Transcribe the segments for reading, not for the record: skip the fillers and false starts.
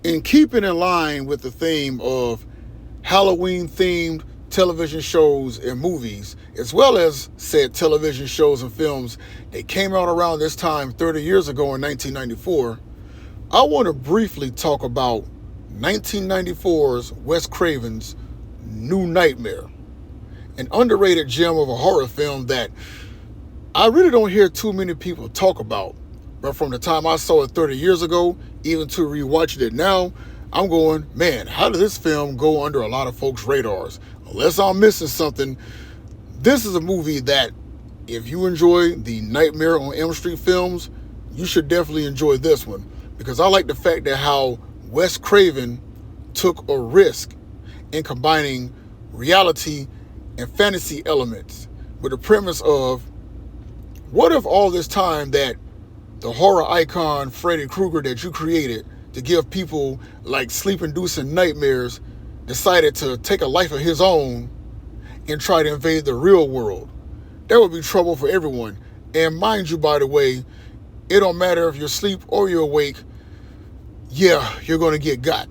In keeping in line with the theme of Halloween-themed television shows and movies, as well as said television shows and films that came out around this time 30 years ago in 1994, I want to briefly talk about 1994's Wes Craven's New Nightmare, an underrated gem of a horror film that I really don't hear too many people talk about. But from the time I saw it 30 years ago, even to rewatching it now, I'm going, man, how did this film go under a lot of folks' radars? Unless I'm missing something, this is a movie that, if you enjoy the Nightmare on Elm Street films, you should definitely enjoy this one. Because I like the fact that how Wes Craven took a risk in combining reality and fantasy elements with the premise of, what if all this time that the horror icon Freddy Kreuger that you created to give people like sleep-inducing nightmares decided to take a life of his own and try to invade the real world? That would be trouble for everyone. And mind you, by the way, it don't matter if you're asleep or you're awake, yeah, you're going to get got.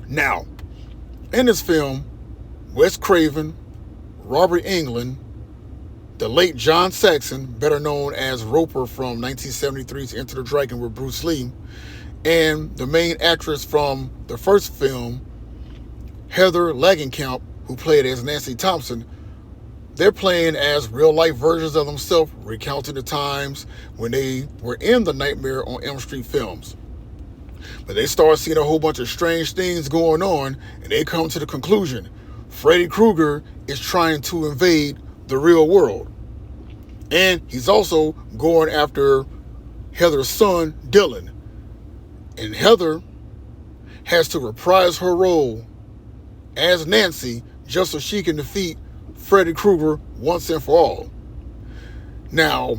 Now, in this film, Wes Craven, Robert Englund, the late John Saxon, better known as Roper from 1973's Enter the Dragon with Bruce Lee, and the main actress from the first film, Heather Langenkamp, who played as Nancy Thompson, they're playing as real-life versions of themselves, recounting the times when they were in the Nightmare on Elm Street films. But they start seeing a whole bunch of strange things going on, and they come to the conclusion, Freddy Kreuger is trying to invade the real world. And he's also going after Heather's son, Dylan. And Heather has to reprise her role as Nancy just so she can defeat Freddy Kreuger once and for all. Now,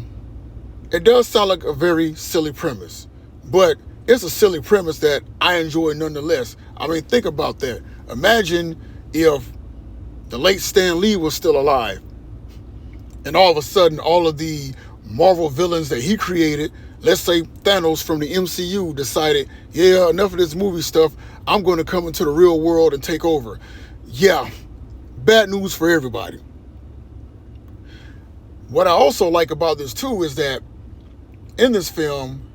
it does sound like a very silly premise, but it's a silly premise that I enjoy nonetheless. I mean, think about that. Imagine if the late Stan Lee was still alive, and all of a sudden, all of the Marvel villains that he created, let's say Thanos from the MCU, decided, yeah, enough of this movie stuff, I'm going to come into the real world and take over. Yeah, bad news for everybody. What I also like about this too is that in this film,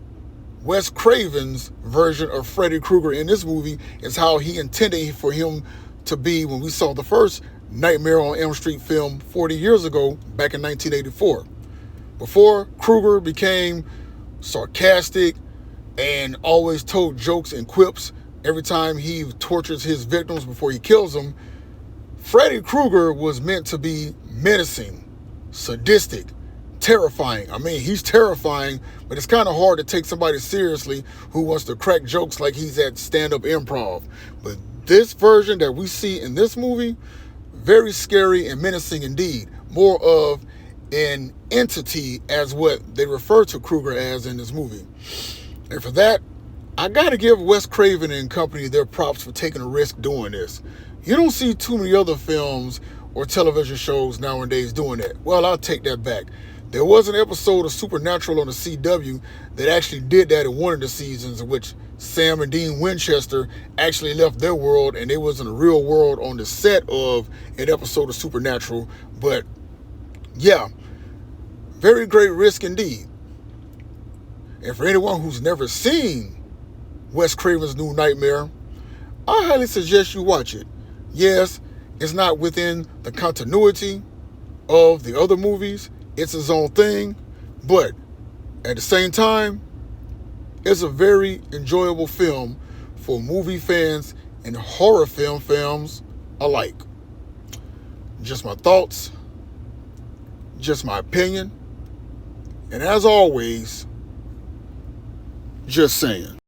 Wes Craven's version of Freddy Kreuger in this movie is how he intended for him to be when we saw the first Nightmare on Elm Street film 40 years ago, back in 1984. Before Kreuger became sarcastic and always told jokes and quips every time he tortures his victims before he kills them, Freddy Kreuger was meant to be menacing, sadistic, terrifying. I mean, he's terrifying, but it's kind of hard to take somebody seriously who wants to crack jokes like he's at stand-up improv. But this version that we see in this movie, very scary and menacing indeed. More of an entity as what they refer to Kreuger as in this movie. And for that, I gotta give Wes Craven and company their props for taking a risk doing this. You don't see too many other films or television shows nowadays doing that. Well, I'll take that back. There was an episode of Supernatural on the CW that actually did that in one of the seasons, in which Sam and Dean Winchester actually left their world and they was in the real world on the set of an episode of Supernatural. But yeah, very great risk indeed. And for anyone who's never seen Wes Craven's New Nightmare, I highly suggest you watch it. Yes, it's not within the continuity of the other movies. It's its own thing. But at the same time, it's a very enjoyable film for movie fans and horror film fans alike. Just my thoughts, just my opinion, and as always, just saying.